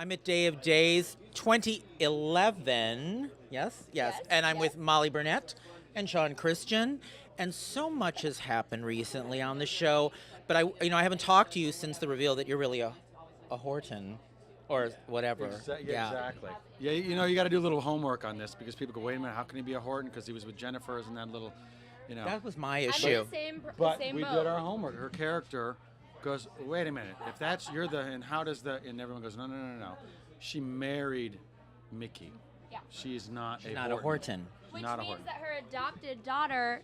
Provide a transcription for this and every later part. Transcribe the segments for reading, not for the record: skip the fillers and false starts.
I'm at Day of Days 2011. Yes. And I'm with Molly Burnett and Shawn Christian. And so much has happened recently on the show. But I haven't talked to you since the reveal that you're really a Horton or whatever. Exactly. Yeah, you got to do a little homework on this because people go, wait a minute, how can he be a Horton? Because he was with Jennifer's and that little, That was my issue. But we did our homework. Her character goes, wait a minute, if and how does and everyone goes, no. She married Mickey. Yeah. She's not a Horton. Which not a means Horton. that her adopted daughter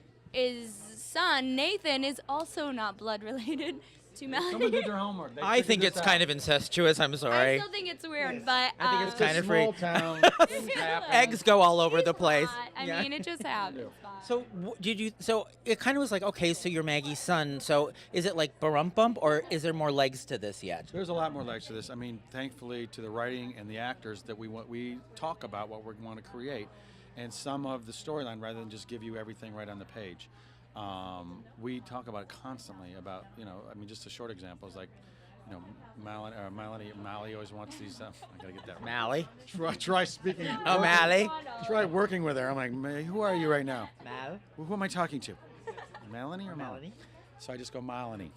son, Nathan, is also not blood related to Melanie. Someone did their homework. I think it's kind of incestuous. I'm sorry. I still think it's weird, but I think it's kind of small freak. town. Eggs go all over the place. I mean, it just happens. So So it kind of was like, okay, so you're Maggie's son. So is it like bump, or is there more legs to this yet? There's a lot more legs to this. I mean, thankfully to the writing and the actors that we talk about what we want to create, and some of the storyline rather than just give you everything right on the page. We talk about it constantly about, just a short example is like, Mally always wants these, I gotta get that right. Mally? Try speaking. Oh, Mally? Try working with her. I'm like, who are you right now? Mal? Who am I talking to? Melanie or Melanie? So I just go Melanie.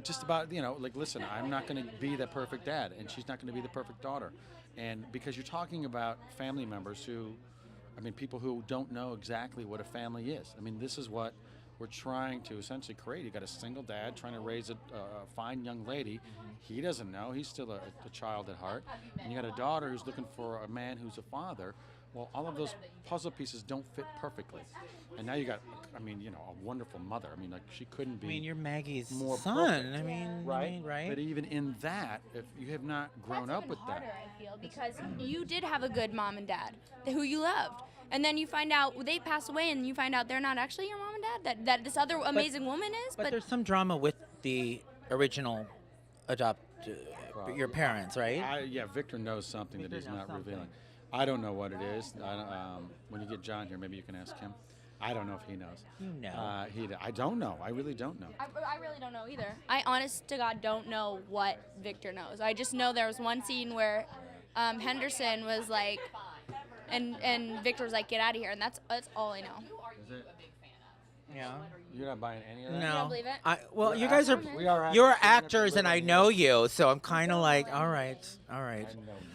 Just about, listen, I'm not going to be the perfect dad, and she's not going to be the perfect daughter. And because you're talking about family members people who don't know exactly what a family is. I mean, this is what we're trying to essentially create. You got a single dad trying to raise a fine young lady. He doesn't know. He's still a child at heart. And you got a daughter who's looking for a man who's a father. Well, all of those puzzle pieces don't fit perfectly. And now you got, a wonderful mother. I mean, like, she couldn't be. I mean, you're Maggie's more son. Perfect. Right? But even in that, if you have not grown up with harder, that. I feel, because you did have a good mom and dad who you loved. And then you find out they pass away, and you find out they're not actually your mom and dad. That this other amazing woman is. But there's some drama with the original your parents, right? Victor knows something that he's not revealing. I don't know what it is. When you get John here, maybe you can ask him. I don't know if he knows. You know. I don't know. I really don't know. I really don't know either. I honest to God don't know what Victor knows. I just know there was one scene where Henderson was like, and Victor was like, get out of here, and that's all I know. Is it? Yeah. You're not buying any of that? No. You don't believe it? You guys are. You're actors, and I know you, so I'm kind of like, all right. I know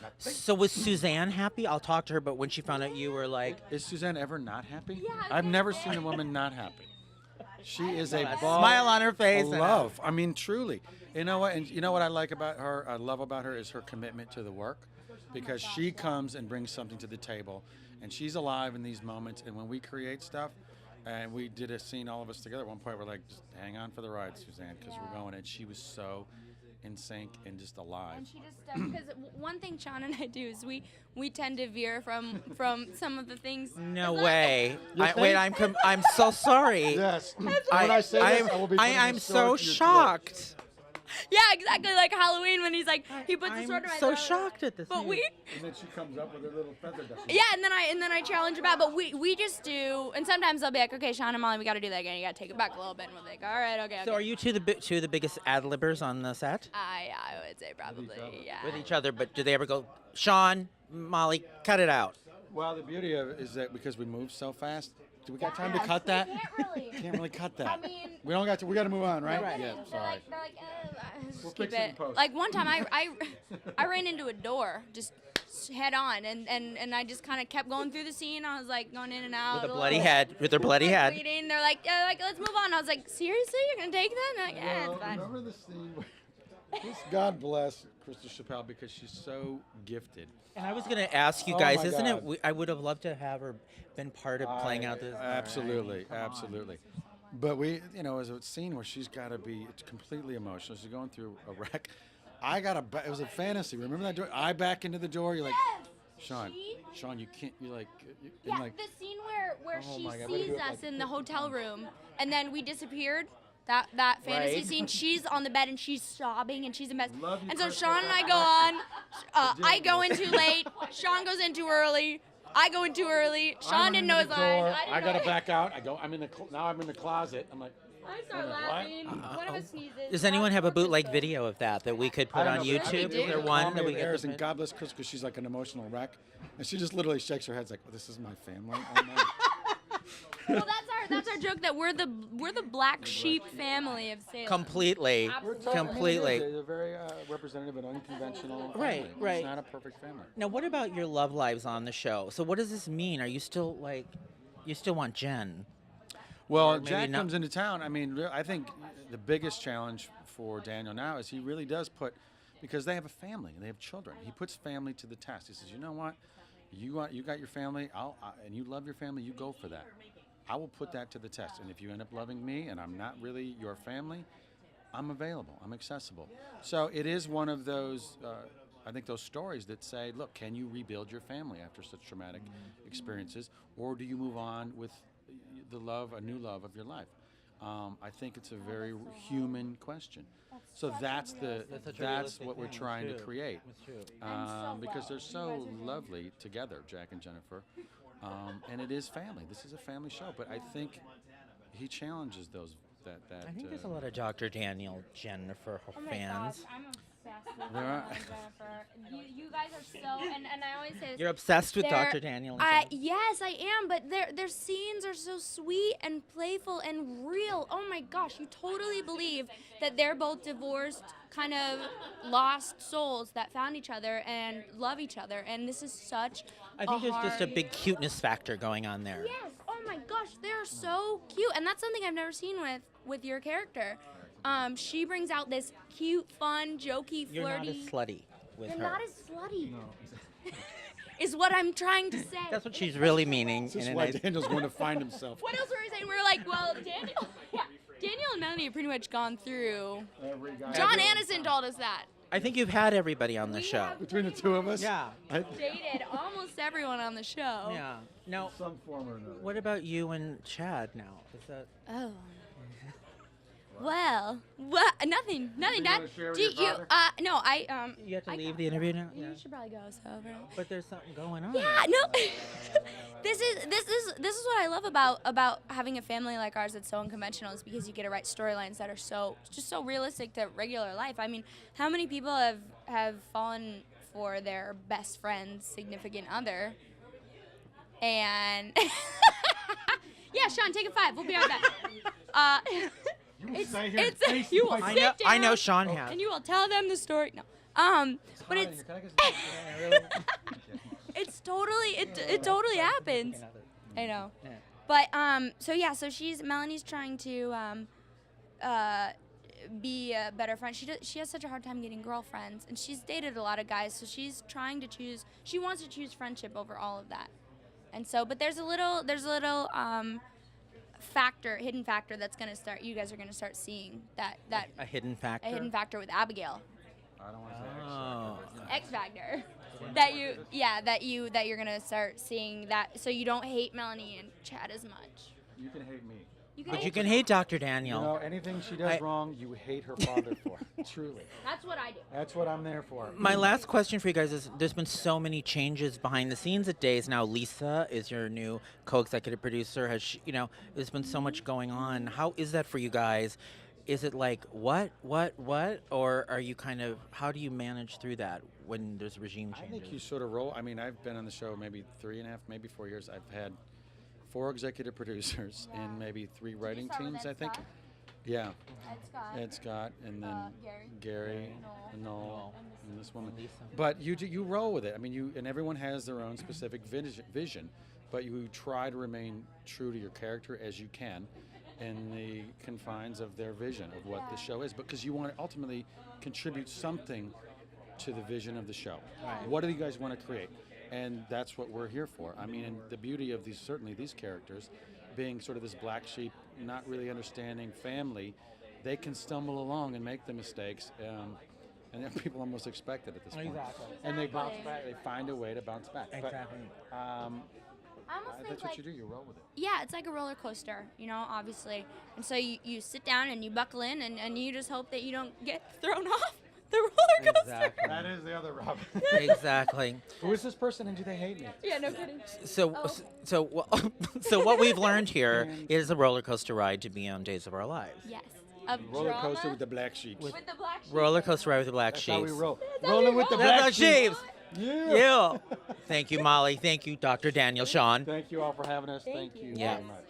nothing. So was Suzanne happy? I'll talk to her, but when she found out you were like, is Suzanne ever not happy? Yeah, I've never seen a woman not happy. She is a ball smile on her face. of love. I mean, truly. You know what? And you know what I like about her? I love about her is her commitment to the work, because she comes and brings something to the table, and she's alive in these moments. And when we create stuff, and we did a scene all of us together at one point, we're like, just hang on for the ride, Suzanne, because we're going. And she was so in sync and just alive. And she just because one thing Shawn and I do is we tend to veer from some of the things. no way. I'm so sorry. Yes. When I say this, I will be putting I'm a so sword to your throat. shocked. Yeah, exactly like Halloween when he's like he puts the sword in my I'm so throat. shocked at this. But news. And then she comes up with her little feather duster. Yeah, and then I challenge her back, but we just do, and sometimes they'll be like, okay, Shawn and Molly, we got to do that again. You got to take it back a little bit, and we're like, all right, okay. So are you two the biggest ad-libbers on the set? I would say probably, yeah. With each other, but do they ever go, Shawn, Molly, cut it out? Well, the beauty of it is that because we move so fast, do we got time to cut that? Can't really cut that. I mean, we don't got to. We got to move on, right? Right. Yeah. Sorry. They're like, just We'll keep fix it in it. post. Like one time, I ran into a door just head on, and I just kind of kept going through the scene. I was like going in and out. With a bloody head. With their bloody head. Bleeding. They're like, let's move on. I was like, seriously, you're gonna take that? And they're like, yeah, Well, it's fine. remember the scene where God bless Krista Chappelle because she's so gifted. And I was going to ask you Oh guys, my isn't God. it? I would have loved to have her been part of playing out this. Absolutely, absolutely. But as a scene where she's got to be completely emotional. She's going through a wreck. It was a fantasy. Remember that door? I back into the door. You're like, Shawn, you can't. You're like, Yeah, like, the scene where Oh she my God, we gotta sees do it us like- in the hotel room, and then we disappeared. That fantasy Right. scene. She's on the bed and she's sobbing and she's a mess. Love you, And so Krista. Shawn and I go on. I go in too late. Shawn goes in too early. I go in too early. Shawn didn't know his lines. I gotta back out. Now I'm in the closet. I'm like, I start laughing. One of us sneezes. Does anyone have a bootleg video of that we could put I on don't know, but YouTube? do. Is there Call one me that we if could airs, put? and God bless Chris because she's like an emotional wreck, and she just literally shakes her head like, "This is my family." Oh, no. Well, that's our joke that we're the black sheep family of Salem. Completely. Absolutely. Completely. They're very representative and unconventional. Right, family. right. It's not a perfect family. Now, what about your love lives on the show? So, what does this mean? Are you still like, you still want Jen? Well, maybe Jack not- comes into town. I mean, I think the biggest challenge for Daniel now is he really does put, because they have a family and they have children. He puts family to the test. He says, you know what, you got your family, and you love your family. You go for that. I will put that to the test. And if you end up loving me and I'm not really your family, I'm available. I'm accessible. So it is one of those. I think those stories that say, look, can you rebuild your family after such traumatic experiences, or do you move on with a new love of your life? I think it's a very human question. So that's what we're trying to create, because they're so lovely together, Jack and Jennifer, and it is family. This is a family show, but I think he challenges those. I think there's a lot of Dr. Daniel Jennifer fans. I'm obsessed with There are- Jennifer. You guys are so, and I always say this. You're obsessed with They're- Dr. Daniel and Jennifer. Yes, I am, but their scenes are so sweet and playful and real. Oh my gosh, you totally believe that they're both divorced, kind of lost souls that found each other and love each other, and this is such I think there's just a hard- big cuteness factor going on there. Yes. Oh my gosh, they're so cute, and that's something I've never seen with your character. She brings out this cute, fun, jokey, You're not flirty. as slutty with You're her. not as slutty. Is what I'm trying to say. That's what she's really meaning. This is in a why nice- Daniel's going to find himself. What else were we saying? We were like, well, Daniel and Melanie have pretty much gone through. John Anderson told us that. I think you've had everybody on the We show. have Between the two of us, Yeah. dated almost everyone on the show. Yeah. Now, some form or another. what about you and Chad now? Is that Oh. Well, nothing, you Dad. wanna share with Do your you? father? No, I you have to I leave got- the interview now? You should probably go. So. But there's something going on. Yeah, no. this is what I love about having a family like ours that's so unconventional, is because you get to write storylines that are so realistic to regular life. I mean, how many people have fallen for their best friend's significant other? And yeah, Shawn, take a 5. We'll be right back. You will sit down. I know Shawn has. And you will tell them the story. No. But it's it's totally it totally happens. I know. Yeah. But so Melanie's trying to be a better friend. She has such a hard time getting girlfriends, and she's dated a lot of guys, so she's trying to choose. She wants to choose friendship over all of that. And so, but there's a little hidden factor that's gonna start. You guys are gonna start seeing that A hidden factor. a hidden factor with Abigail. I don't want to say Oh. X factor. That you're gonna start seeing that, so you don't hate Melanie and Chad as much. You can hate me. But you can hate Dr. You Daniel. know, anything she does wrong, you hate her father for. Truly. That's what I do. That's what I'm there for. My last question for you guys is: there's been so many changes behind the scenes at Days. Now Lisa is your new co-executive producer. There's been so much going on. How is that for you guys? Is it like what, or are you kind of? How do you manage through that when there's regime I changes? think you sort of roll. I mean, I've been on the show maybe 3.5, maybe 4 years. I've had 4 executive producers and maybe 3 writing start with teams, Ed I think. Scott? Yeah, Ed Scott. Ed Scott, and then Gary, Noel, and and this woman. Lisa. But you roll with it. I mean, and everyone has their own specific vision, but you try to remain true to your character as you can in the confines of their vision of what the show is, because you want to ultimately contribute something to the vision of the show. Right. What do you guys want to create? And that's what we're here for. I mean, and the beauty of these characters being sort of this black sheep, not really understanding family, they can stumble along and make the mistakes, and then people almost expect it at this point. Exactly. And they bounce back. They find a way to bounce back. Exactly. But, I almost think that's like what you do. You roll with it. yeah, it's like a roller coaster, obviously. And so you sit down and you buckle in, and you just hope that you don't get thrown off the roller coaster. Exactly. That is the other Robin. Exactly. Who is this person and do they hate me? Yeah, no kidding. So, Oh. so what we've learned here is a roller coaster ride to be on Days of Our Lives. Yes. Of Roller drama. coaster with the black sheep. With the black sheep. Roller coaster ride with the black That's sheep. how we roll. That's how we Rolling with the roll. black Black sheep. sheeps. Yeah. Yeah. Thank you, Molly. Thank you, Dr. Daniel Shawn. Thank you all for having us. Thank you. you Yeah. very much.